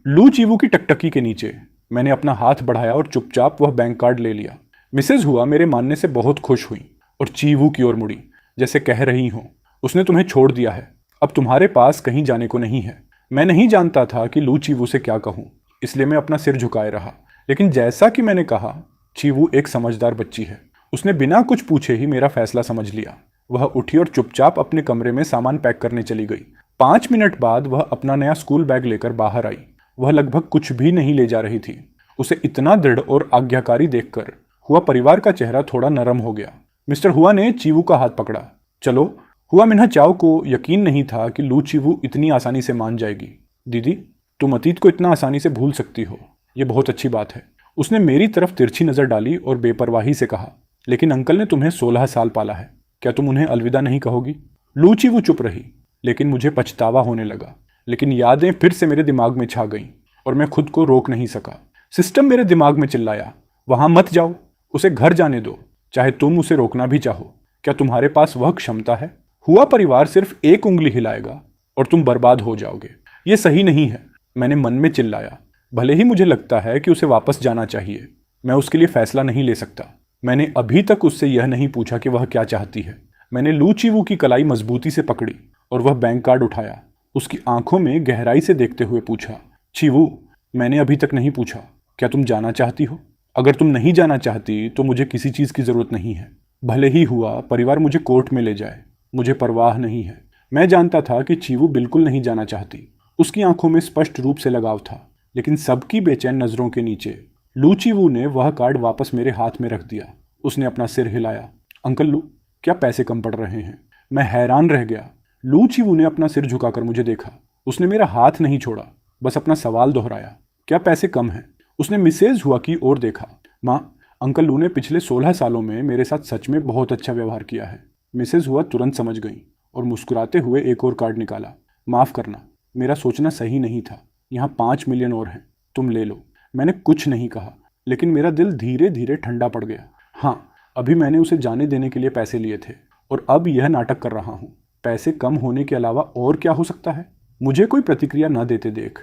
लू चीवू की टकटकी के नीचे मैंने अपना हाथ बढ़ाया और चुपचाप वह बैंक कार्ड ले लिया। मिसेज हुआ मेरे मानने से बहुत खुश हुई और चीवू की ओर मुड़ी, जैसे कह रही हो, उसने तुम्हें छोड़ दिया है, अब तुम्हारे पास कहीं जाने को नहीं है। मैं नहीं जानता था कि लू चीवू से क्या कहूँ, इसलिए मैं अपना सिर झुकाए रहा। लेकिन जैसा कि मैंने कहा, चीवू एक समझदार बच्ची है। उसने बिना कुछ पूछे ही मेरा फैसला समझ लिया। वह उठी और चुपचाप अपने कमरे में सामान पैक करने चली गई। 5 मिनट बाद वह अपना नया स्कूल बैग लेकर बाहर आई। वह लगभग कुछ भी नहीं ले जा रही थी। उसे इतना दृढ़ और आज्ञाकारी देखकर हुआ परिवार का चेहरा थोड़ा नरम हो गया। मिस्टर हुआ ने चीवू का हाथ पकड़ा। चलो। हुआ मिन्हा चाओ को यकीन नहीं था कि लू चीवू इतनी आसानी से मान जाएगी। दीदी, तुम अतीत को इतना आसानी से भूल सकती हो, यह बहुत अच्छी बात है। उसने मेरी तरफ तिरछी नजर डाली और बेपरवाही से कहा, लेकिन अंकल ने तुम्हें 16 साल पाला है, क्या तुम उन्हें अलविदा नहीं कहोगी? लू चीवू चुप रही, लेकिन मुझे पछतावा होने लगा। लेकिन यादें फिर से मेरे दिमाग में छा गईं और मैं खुद को रोक नहीं सका। सिस्टम मेरे दिमाग में चिल्लाया, वहां मत जाओ, उसे घर जाने दो, चाहे तुम उसे रोकना भी चाहो। क्या तुम्हारे पास वह क्षमता है? हुआ परिवार सिर्फ एक उंगली हिलाएगा और तुम बर्बाद हो जाओगे। यह सही नहीं है, मैंने मन में चिल्लाया। भले ही मुझे लगता है कि उसे वापस जाना चाहिए, मैं उसके लिए फैसला नहीं ले सकता। मैंने अभी तक उससे यह नहीं पूछा कि वह क्या चाहती है। मैंने लू चीवू की कलाई मजबूती से पकड़ी और वह बैंक कार्ड उठाया। उसकी आंखों में गहराई से देखते हुए पूछा, चीवू, मैंने अभी तक नहीं पूछा, क्या तुम जाना चाहती हो? अगर तुम नहीं जाना चाहती तो मुझे किसी चीज की जरूरत नहीं है। भले ही हुआ परिवार मुझे कोर्ट में ले जाए, मुझे परवाह नहीं है। मैं जानता था कि चीवू बिल्कुल नहीं जाना चाहती। उसकी आंखों में स्पष्ट रूप से लगाव था, लेकिन सबकी बेचैन नजरों के नीचे लू चीवू ने वह कार्ड वापस मेरे हाथ में रख दिया। उसने अपना सिर हिलाया। अंकल लू, क्या पैसे कम पड़ रहे हैं? मैं हैरान रह गया। लू चीवू ने अपना सिर झुकाकर मुझे देखा। उसने मेरा हाथ नहीं छोड़ा, बस अपना सवाल दोहराया, क्या पैसे कम हैं? उसने मिसेज हुआ की ओर देखा। माँ, अंकल लू ने पिछले 16 सालों में मेरे साथ सच में बहुत अच्छा व्यवहार किया है। मिसेज हुआ तुरंत समझ गई और मुस्कुराते हुए एक और कार्ड निकाला। माफ करना, मेरा सोचना सही नहीं था। यहाँ 5 मिलियन और हैं, तुम ले लो। मैंने कुछ नहीं कहा, लेकिन मेरा दिल धीरे धीरे ठंडा पड़ गया। हाँ, अभी मैंने उसे जाने देने के लिए पैसे लिए थे और अब यह नाटक कर रहा हूँ। पैसे कम होने के अलावा और क्या हो सकता है? मुझे कोई प्रतिक्रिया न देते देख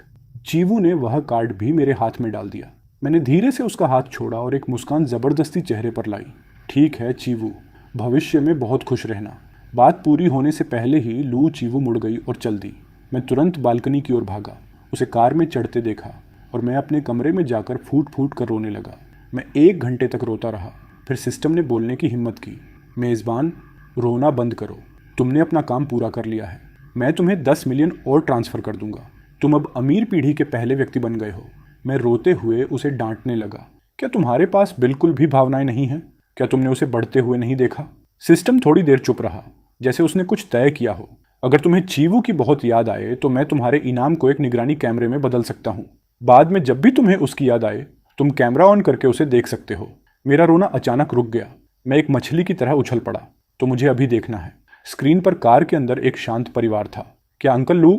चीवू ने वह कार्ड भी मेरे हाथ में डाल दिया। मैंने धीरे से उसका हाथ छोड़ा और एक मुस्कान जबरदस्ती चेहरे पर लाई। ठीक है चीवू, भविष्य में बहुत खुश रहना। बात पूरी होने से पहले ही लू चीवू मुड़ गई और चल दी। मैं तुरंत बालकनी की ओर भागा। उसे कार में चढ़ते देखा और मैं अपने कमरे में जाकर फूट फूट कर रोने लगा। मैं 1 घंटे तक रोता रहा। फिर सिस्टम ने बोलने की हिम्मत की, मेज़बान, रोना बंद करो, तुमने अपना काम पूरा कर लिया है। मैं तुम्हें 10 मिलियन और ट्रांसफ़र कर दूंगा। तुम अब अमीर पीढ़ी के पहले व्यक्ति बन गए हो। मैं रोते हुए उसे डांटने लगा, क्या तुम्हारे पास बिल्कुल भी भावनाएं नहीं हैं? क्या तुमने उसे बढ़ते हुए नहीं देखा? सिस्टम थोड़ी देर चुप रहा, जैसे उसने कुछ तय किया हो। अगर तुम्हें चीवू की बहुत याद आए तो मैं तुम्हारे इनाम को एक निगरानी कैमरे में बदल सकता हूँ। बाद में जब भी तुम्हें उसकी याद आए, तुम कैमरा ऑन करके उसे देख सकते हो। मेरा रोना अचानक रुक गया। मैं एक मछली की तरह उछल पड़ा। तो मुझे अभी देखना है। स्क्रीन पर कार के अंदर एक शांत परिवार था। क्या अंकल लू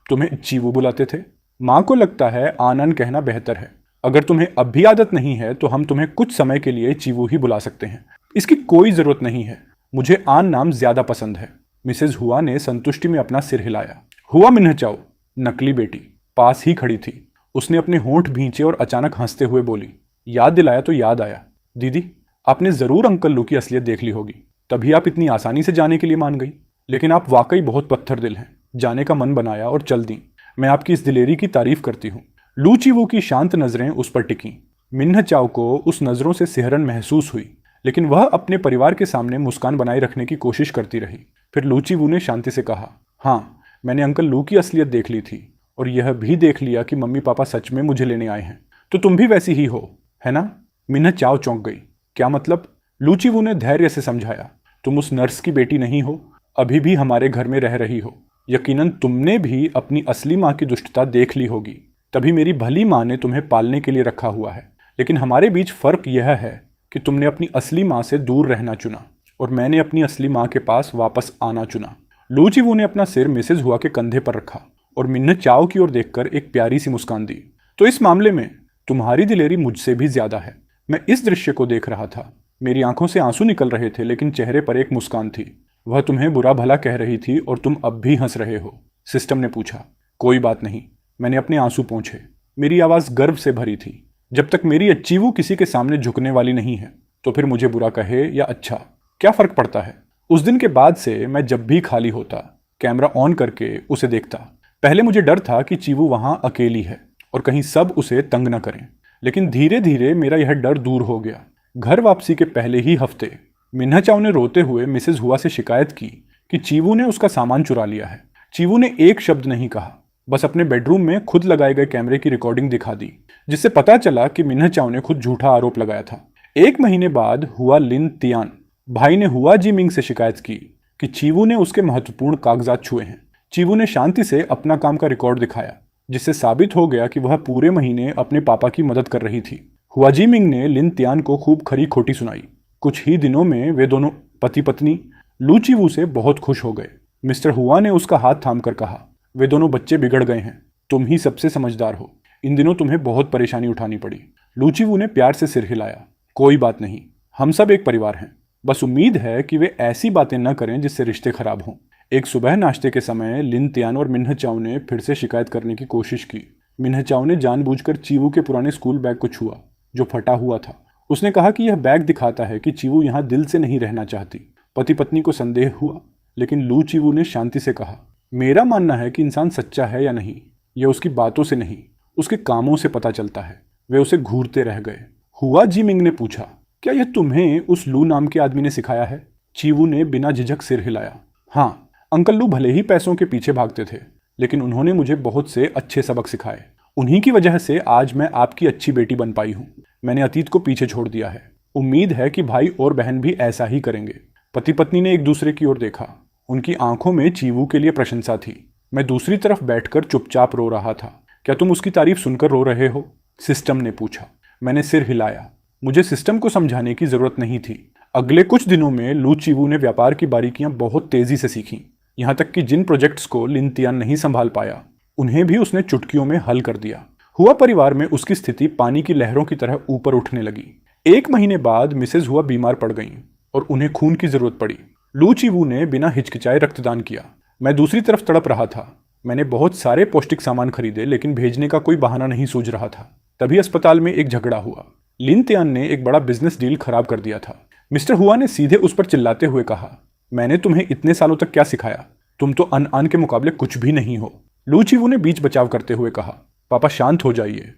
तुम्हें चीवू बुलाते थे? माँ को लगता है आनन कहना बेहतर है। अगर तुम्हें अब भी आदत नहीं है तो हम तुम्हें कुछ समय के लिए चीवू ही बुला सकते हैं। इसकी कोई जरूरत नहीं है, मुझे आन नाम ज्यादा पसंद है। मिसेज हुआ ने संतुष्टि में अपना सिर हिलाया। हुआ मिन्हा चाओ, नकली बेटी, पास ही खड़ी थी। उसने अपने होंठ भींचे और अचानक हंसते हुए बोली, याद दिलाया तो याद आया। दीदी, आपने जरूर अंकल लू की असलियत देख ली होगी, तभी आप इतनी आसानी से जाने के लिए मान गई। लेकिन आप वाकई बहुत पत्थर दिल हैं। जाने का मन बनाया और चल दी। मैं आपकी इस दिलेरी की तारीफ करती हूँ। लू चीवू की शांत नजरें उस पर टिकीं। मिन्ह चाओ को उस नजरों से सिहरन महसूस हुई, लेकिन वह अपने परिवार के सामने मुस्कान बनाए रखने की कोशिश करती रही। फिर लू चीवू ने शांति से कहा, हाँ, मैंने अंकल लू की असलियत देख ली थी और यह भी देख लिया कि मम्मी पापा सच में मुझे लेने आए हैं। तो तुम भी वैसी ही हो, है ना? मिन्ह चाओ चौंक गई। क्या मतलब? लू चीवू ने धैर्य से समझाया, तुम उस नर्स की बेटी नहीं हो, अभी भी हमारे घर में रह रही हो। यकीनन तुमने भी अपनी असली माँ की दुष्टता देख ली होगी, तभी मेरी भली माँ ने तुम्हें पालने के लिए रखा हुआ है। लेकिन हमारे बीच फर्क यह है कि तुमने अपनी असली माँ से दूर रहना चुना और मैंने अपनी असली माँ के पास वापस आना चुना। लू चीवू ने अपना सिर मिसेज हुआ के कंधे पर रखा और मिन्ह चाओ की ओर देखकर एक प्यारी सी मुस्कान दी। तो इस मामले में तुम्हारी दिलेरी मुझसे भी ज्यादा है। मैं इस दृश्य को देख रहा था। मेरी आंखों से आंसू निकल रहे थे, लेकिन चेहरे पर एक मुस्कान थी। वह तुम्हें बुरा भला कह रही थी और तुम अब भी हंस रहे हो। सिस्टम ने पूछा। कोई बात नहीं, मैंने अपने आंसू पोंछे। मेरी आवाज गर्व से भरी थी। जब तक मेरी अच्छीवू किसी के सामने झुकने वाली नहीं है, तो फिर मुझे बुरा कहे या अच्छा, क्या फर्क पड़ता है? उस दिन के बाद से मैं जब भी खाली होता, कैमरा ऑन करके उसे देखता। पहले मुझे डर था कि चीवू वहां अकेली है और कहीं सब उसे तंग न करें, लेकिन धीरे धीरे मेरा यह डर दूर हो गया। घर वापसी के पहले ही हफ्ते मिन्ह चाओ ने रोते हुए मिसेज हुआ से शिकायत की कि चीवू ने उसका सामान चुरा लिया है। चीवू ने एक शब्द नहीं कहा, बस अपने बेडरूम में खुद लगाए गए कैमरे की रिकॉर्डिंग दिखा दी, जिससे पता चला कि मिन्ह चाओ ने खुद झूठा आरोप लगाया था। 1 महीने बाद हुआ लिन तियान भाई ने हुआ जी मिंग से शिकायत की कि चीवू ने उसके महत्वपूर्ण कागजात छुए हैं। चीवू ने शांति से अपना काम का रिकॉर्ड दिखाया, जिससे साबित हो गया कि वह पूरे महीने अपने पापा की मदद कर रही थी। हुआ जी मिंग ने लिन तियान को खूब खरी खोटी सुनाई। कुछ ही दिनों में वे दोनों पति पत्नी लू चीवू से बहुत खुश हो गए। मिस्टर हुआ ने उसका हाथ थामकर कहा, वे दोनों बच्चे बिगड़ गए हैं, तुम ही सबसे समझदार हो। इन दिनों तुम्हें बहुत परेशानी उठानी पड़ी। लू चीवू ने प्यार से सिर हिलाया। कोई बात नहीं, हम सब एक परिवार हैं। बस उम्मीद है कि वे ऐसी बातें न करें जिससे रिश्ते खराब हों। एक सुबह नाश्ते के समय लिन तियान और मिन्ह चाओ ने फिर से शिकायत करने की कोशिश की। मिन्ह चाओ ने जानबूझकर चीवू के पुराने स्कूल बैग को छुआ, जो फटा हुआ था। उसने कहा कि यह बैग दिखाता है कि चीवू यहाँ दिल से नहीं रहना चाहती। पति पत्नी को संदेह हुआ, लेकिन लू चीवू ने शांति से कहा, मेरा मानना है कि इंसान सच्चा है या नहीं, यह उसकी बातों से नहीं, उसके कामों से पता चलता है। वे उसे घूरते रह गए। हुआ जी मिंग ने पूछा, क्या यह तुम्हें उस लू नाम के आदमी ने सिखाया है? चीवू ने बिना झिझक सिर हिलाया। हाँ, अंकल लू भले ही पैसों के पीछे भागते थे, लेकिन उन्होंने मुझे बहुत से अच्छे सबक सिखाए। उन्हीं की वजह से आज मैं आपकी अच्छी बेटी बन पाई हूँ। मैंने अतीत को पीछे छोड़ दिया है। उम्मीद है कि भाई और बहन भी ऐसा ही करेंगे। पति पत्नी ने एक दूसरे की ओर देखा। उनकी आंखों में चीवू के लिए प्रशंसा थी। मैं दूसरी तरफ बैठकर चुपचाप रो रहा था। क्या तुम उसकी तारीफ सुनकर रो रहे हो? सिस्टम ने पूछा। मैंने सिर हिलाया। मुझे सिस्टम को समझाने की जरूरत नहीं थी। अगले कुछ दिनों में लू चीवू ने व्यापार की बारीकियां बहुत तेजी से सीखी। यहां तक कि जिन प्रोजेक्ट्स को लिन तियान नहीं संभाल पाया, उन्हें भी उसने चुटकियों में हल कर दिया। हुआ परिवार में उसकी स्थिति पानी की लहरों की तरह ऊपर उठने लगी। 1 महीने बाद मिसेज हुआ बीमार पड़ गईं और उन्हें खून की जरूरत पड़ी। लू चीवू ने बिना हिचकिचाए रक्तदान किया। मैं दूसरी तरफ तड़प रहा था। मैंने बहुत सारे पौष्टिक सामान खरीदे, लेकिन भेजने का कोई बहाना नहीं सूझ रहा था। तभी अस्पताल में एक झगड़ा हुआ। लिन तियान ने एक बड़ा बिजनेस डील खराब कर दिया था। मिस्टर हुआ ने सीधे उस पर चिल्लाते हुए कहा, मैंने तुम्हें इतने सालों तक क्या सिखाया? तुम तो अन के मुकाबले कुछ भी नहीं हो। लू चीवू ने बीच बचाव करते हुए कहा, पापा शांत हो जाइए।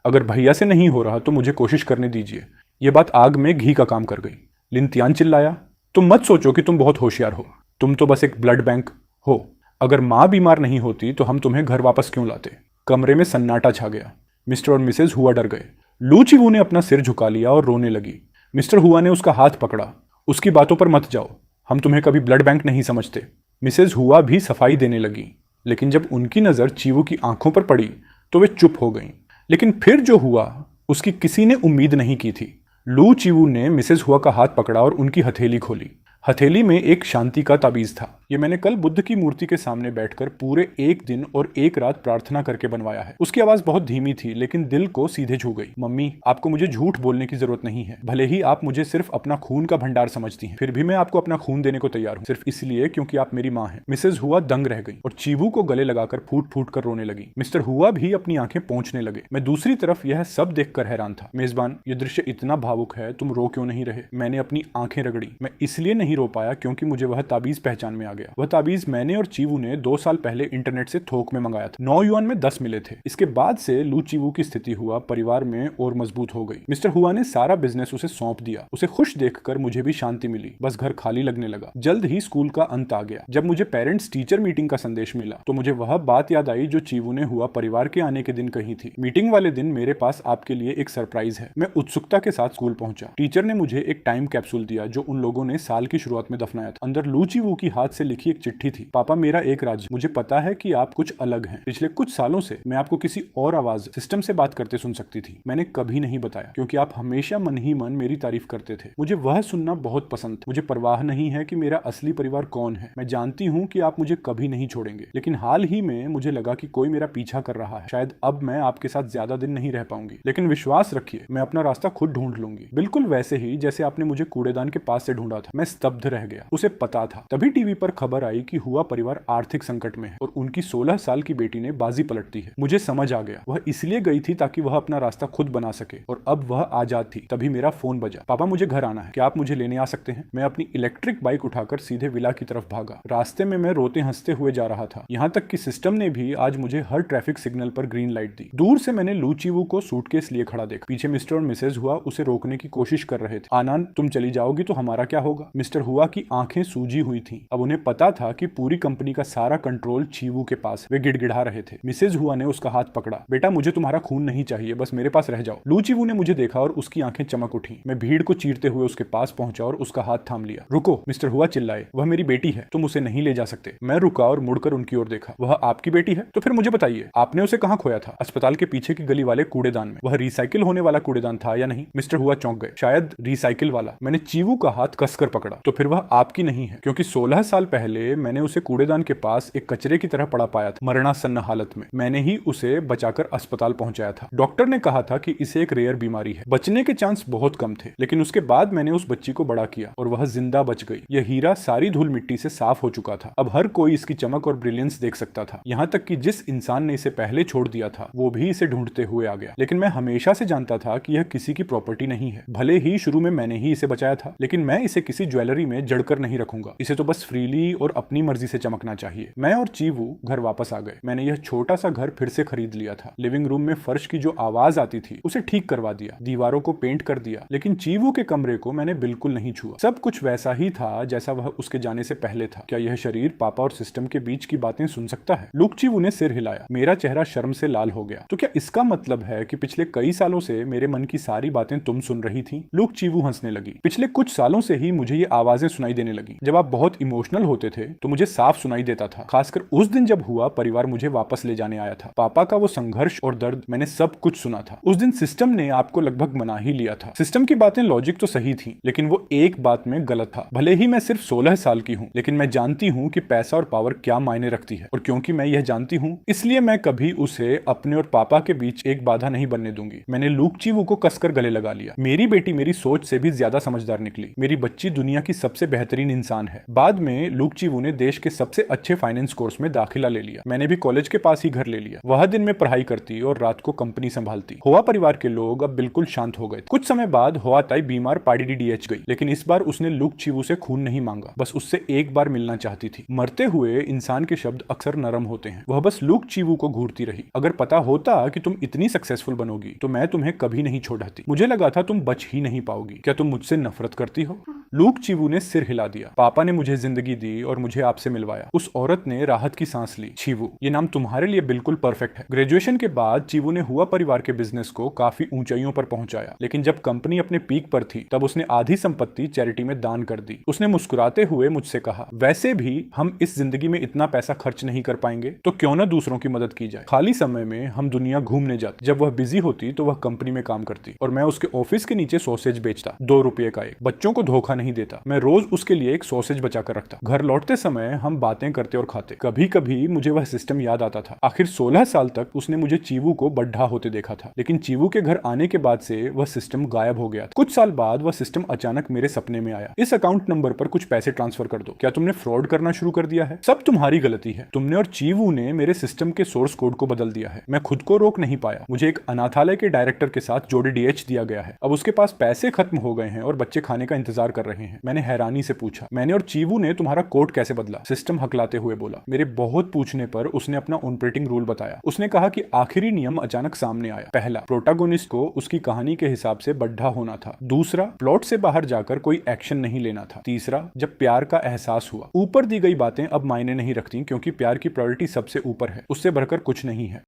अगर भैया से नहीं हो रहा तो मुझे कोशिश करने दीजिए। यह बात आग में घी का काम कर गई। लिन तियान चिल्लाया, तुम मत सोचो कि तुम बहुत होशियार हो। तुम तो बस एक ब्लड बैंक हो। अगर माँ बीमार नहीं होती तो हम तुम्हें घर वापस क्यों लाते? कमरे में सन्नाटा छा गया। मिस्टर और मिसेज हुआ डर गए। लू चीवू ने अपना सिर झुका लिया और रोने लगी। मिस्टर हुआ ने उसका हाथ पकड़ा। उसकी बातों पर मत जाओ, हम तुम्हें कभी ब्लड बैंक नहीं समझते। मिसेज हुआ भी सफाई देने लगी, लेकिन जब उनकी नज़र चीवू की आंखों पर पड़ी तो वे चुप हो गईं। लेकिन फिर जो हुआ उसकी किसी ने उम्मीद नहीं की थी। लू चीवू ने मिसेज हुआ का हाथ पकड़ा और उनकी हथेली खोली। हथेली में एक शांति का ताबीज था। ये मैंने कल बुद्ध की मूर्ति के सामने बैठकर पूरे एक दिन और एक रात प्रार्थना करके बनवाया है। उसकी आवाज बहुत धीमी थी लेकिन दिल को सीधे छू गई। मम्मी, आपको मुझे झूठ बोलने की जरूरत नहीं है। भले ही आप मुझे सिर्फ अपना खून का भंडार समझती हैं, फिर भी मैं आपको अपना खून देने को तैयार हूँ, सिर्फ इसलिए क्योंकि आप मेरी माँ हैं। मिसेज हुआ दंग रह गई और चीवू को गले लगाकर फूट फूट कर रोने लगी। मिस्टर हुआ भी अपनी आंखें पोंछने लगे। मैं दूसरी तरफ यह सब देखकर हैरान था। मेजबान, ये दृश्य इतना भावुक है, तुम रो क्यों नहीं रहे? मैंने अपनी आंखें रगड़ी। मैं इसलिए नहीं रो पाया क्योंकि मुझे वह ताबीज पहचान में आ गया। वह ताबीज मैंने और चीवू ने 2 साल पहले इंटरनेट से थोक में मंगाया था। 9 युआन में 10 मिले थे। इसके बाद से लू चीवू की स्थिति हुआ परिवार में और मजबूत हो गई। मिस्टर हुआ ने सारा बिजनेस उसे सौंप दिया। उसे खुश देखकर मुझे भी शांति मिली। बस घर खाली लगने लगा। जल्द ही स्कूल का अंत आ गया। जब मुझे पेरेंट्स टीचर मीटिंग का संदेश मिला तो मुझे वह बात याद आई जो चीवू ने हुआ परिवार के आने के दिन कही थी। मीटिंग वाले दिन मेरे पास आपके लिए एक सरप्राइज है। मैं उत्सुकता के साथ स्कूल पहुंचा। टीचर ने मुझे एक टाइम कैप्सूल दिया जो उन लोगों ने साल की शुरुआत में दफनाया था। अंदर लू चीवू की हाथ से लिखी एक चिट्ठी थी। पापा, मेरा एक राज, मुझे पता है कि आप कुछ अलग हैं। पिछले कुछ सालों से मैं आपको किसी और आवाज सिस्टम से बात करते सुन सकती थी। मैंने कभी नहीं बताया क्योंकि आप हमेशा मन ही मन मेरी तारीफ करते थे। मुझे वह सुनना बहुत पसंद था। मुझे परवाह नहीं है कि मेरा असली परिवार कौन है। मैं जानती हूँ कि आप मुझे कभी नहीं छोड़ेंगे, लेकिन हाल ही में मुझे लगा कि कोई मेरा पीछा कर रहा है। शायद अब मैं आपके साथ ज्यादा दिन नहीं रह पाऊंगी, लेकिन विश्वास रखिए, मैं अपना रास्ता खुद ढूंढ लूंगी। बिल्कुल वैसे ही जैसे आपने मुझे कूड़ेदान के पास से ढूंढा था। मैं स्तब्ध रह गया। उसे पता था। तभी टीवी पर खबर आई कि हुआ परिवार आर्थिक संकट में है और उनकी 16 साल की बेटी ने बाजी पलट दी है। मुझे समझ आ गया। वह इसलिए गई थी ताकि वह अपना रास्ता खुद बना सके और अब वह आजाद थी। तभी मेरा फोन बजा। पापा, मुझे घर आना है, क्या आप मुझे लेने आ सकते हैं? मैं अपनी इलेक्ट्रिक बाइक उठाकर सीधे विला की तरफ भागा। रास्ते में मैं रोते हंसते हुए जा रहा था। यहाँ तक कि सिस्टम ने भी आज मुझे हर ट्रैफिक सिग्नल पर ग्रीन लाइट दी। दूर से मैंने लू चीवू को सूटकेस लिए खड़ा देखा। पीछे मिस्टर और मिसेज हुआ उसे रोकने की कोशिश कर रहे थे। आनंद, तुम चली जाओगी तो हमारा क्या होगा? मिस्टर हुआ की आंखें सूजी हुई थी। अब उन्हें पता था कि पूरी कंपनी का सारा कंट्रोल चीवू के पास। वे गिड़गिड़ा रहे थे। मिसेज हुआ ने उसका हाथ पकड़ा। बेटा, मुझे तुम्हारा खून नहीं चाहिए, बस मेरे पास रह जाओ। लू चीवू ने मुझे देखा और उसकी आंखें चमक उठी। मैं भीड़ को चीरते हुए उसके पास पहुंचा और उसका हाथ थाम लिया। रुको, मिस्टर हुआ चिल्लाए, वह मेरी बेटी है, तुम उसे नहीं ले जा सकते। मैं रुका और मुड़कर उनकी ओर देखा। वह आपकी बेटी है? तो फिर मुझे बताइए, आपने उसे कहाँ खोया था? अस्पताल के पीछे की गली वाले कूड़ेदान में। वह रिसाइकिल होने वाला कूड़ेदान था या नहीं? मिस्टर हुआ चौंक गए। शायद रिसाइकिल वाला। मैंने चीवू का हाथ कसकर पकड़ा। तो फिर वह आपकी नहीं है, क्योंकि 16 साल पहले मैंने उसे कूड़ेदान के पास एक कचरे की तरह पड़ा पाया था, मरणासन्न हालत में। मैंने ही उसे बचाकर अस्पताल पहुंचाया था। डॉक्टर ने कहा था कि इसे एक रेयर बीमारी है, बचने के चांस बहुत कम थे, लेकिन उसके बाद मैंने उस बच्ची को बड़ा किया और वह जिंदा बच गई। यह हीरा सारी धूल मिट्टी से साफ हो चुका था। अब हर कोई इसकी चमक और ब्रिलियंस देख सकता था। यहाँ तक कि जिस इंसान ने इसे पहले छोड़ दिया था वो भी इसे ढूंढते हुए आ गया। लेकिन मैं हमेशा से जानता था कि यह किसी की प्रॉपर्टी नहीं है। भले ही शुरू में मैंने ही इसे बचाया था, लेकिन मैं इसे किसी ज्वेलरी में जड़कर नहीं रखूंगा। इसे तो बस फ्रीली और अपनी मर्जी से चमकना चाहिए। मैं और चीवू घर वापस आ गए। मैंने यह छोटा सा घर फिर से खरीद लिया था। लिविंग रूम में फर्श की जो आवाज आती थी उसे ठीक करवा दिया, दीवारों को पेंट कर दिया, लेकिन चीवू के कमरे को मैंने बिल्कुल नहीं छुआ। सब कुछ वैसा ही था जैसा वह उसके जाने से पहले था। क्या यह शरीर पापा और सिस्टम के बीच की बातें सुन सकता है? लूक चीवू ने सिर हिलाया। मेरा चेहरा शर्म से लाल हो गया। तो क्या इसका मतलब है कि पिछले कई सालों से मेरे मन की सारी बातें तुम सुन रही थी? लूक चीवू हंसने लगी। पिछले कुछ सालों से ही मुझे ये आवाजें सुनाई देने लगी। जब आप बहुत इमोशनल होते थे तो मुझे साफ सुनाई देता था, खासकर उस दिन जब हुआ परिवार मुझे वापस ले जाने आया था। पापा का वो संघर्ष और दर्द, मैंने सब कुछ सुना था। उस दिन सिस्टम ने आपको लगभग मना ही लिया था। सिस्टम की बातें लॉजिक तो सही थी, लेकिन वो एक बात में गलत था। भले ही मैं सिर्फ 16 साल की हूँ, लेकिन मैं जानती हूँ कि पैसा और पावर क्या मायने रखती है। और क्योंकि मैं यह जानती हूँ, इसलिए मैं कभी उसे अपने और पापा के बीच एक बाधा नहीं बनने दूंगी। मैंने लूक चीवू को कसकर गले लगा लिया। मेरी बेटी मेरी सोच से भी ज्यादा समझदार निकली। मेरी बच्ची दुनिया की सबसे बेहतरीन इंसान है। बाद में लूक चीवू ने देश के सबसे अच्छे फाइनेंस कोर्स में दाखिला ले लिया। मैंने भी कॉलेज के पास ही घर ले लिया। वह दिन में पढ़ाई करती और रात को कंपनी संभालती। हुआ परिवार के लोग अब बिल्कुल शांत हो गए। कुछ समय बाद हुआ ताई बीमार पड़ी डीएच गई, लेकिन इस बार उसने लूक चीवू से खून नहीं मांगा, बस उससे एक बार मिलना चाहती थी। मरते हुए इंसान के शब्द अक्सर नरम होते हैं। वह बस लूक चीवू को घूरती रही। अगर पता होता कि तुम इतनी सक्सेसफुल बनोगी तो मैं तुम्हें कभी नहीं छोड़ती। मुझे लगा था तुम बच ही नहीं पाओगी। क्या तुम मुझसे नफरत करती हो? लूक चीवू ने सिर हिला दिया। पापा ने मुझे जिंदगी दी और मुझे आपसे मिलवाया। उस औरत ने राहत की सांस ली। चीवू, ये नाम तुम्हारे लिए बिल्कुल परफेक्ट है। ग्रेजुएशन के बाद चीवू ने हुआ परिवार के बिजनेस को काफी ऊंचाइयों पर पहुंचाया, लेकिन जब कंपनी अपने पीक पर थी तब उसने आधी संपत्ति चैरिटी में दान कर दी। उसने मुस्कुराते हुए मुझसे कहा, वैसे भी हम इस जिंदगी में इतना पैसा खर्च नहीं कर पाएंगे, तो क्यों ना दूसरों की मदद की जाए। खाली समय में हम दुनिया घूमने जाते। जब वह बिजी होती तो वह कंपनी में काम करती और मैं उसके ऑफिस के नीचे सॉसेज बेचता, 2 रुपये का एक। बच्चों को धोखा नहीं देता। मैं रोज उसके लिए एक सॉसेज बचा कर रखता। घर लौटते समय हम बातें करते और खाते। कभी कभी मुझे वह सिस्टम याद आता था। आखिर 16 साल तक उसने मुझे चीवू को बड्ढा होते देखा था, लेकिन चीवू के घर आने के बाद से वह सिस्टम गायब हो गया था। कुछ साल बाद वह सिस्टम अचानक मेरे सपने में आया। इस अकाउंट नंबर पर कुछ पैसे ट्रांसफर कर दो। क्या तुमने फ्रॉड करना शुरू कर दिया है? सब तुम्हारी गलती है। तुमने और चीवू ने मेरे सिस्टम के सोर्स कोड को बदल दिया है। मैं खुद को रोक नहीं पाया। मुझे एक अनाथालय के डायरेक्टर के साथ जोड़े डीएच दिया गया है। अब उसके पास पैसे खत्म हो गए हैं और बच्चे खाने का इंतजार कर रहे हैं। मैंने हैरानी से पूछा, मैंने और चीवू ने तुम्हारा कोड कैसे बदला? सिस्टम हकलाते हुए बोला। मेरे बहुत पूछने पर उसने अपना ऑपरेटिंग रूल बताया। उसने कहा कि आखिरी नियम अचानक सामने आया। पहला, प्रोटैगनिस्ट को उसकी कहानी के हिसाब से बड्ढा होना था। दूसरा, प्लॉट से बाहर जाकर कोई एक्शन नहीं लेना था। तीसरा, जब प्यार का एहसास हुआ। ऊपर दी गई बातें अब मायने नहीं रखती, क्योंकि प्यार की प्रायोरिटी सबसे ऊपर है, उससे बढ़कर कुछ नहीं है।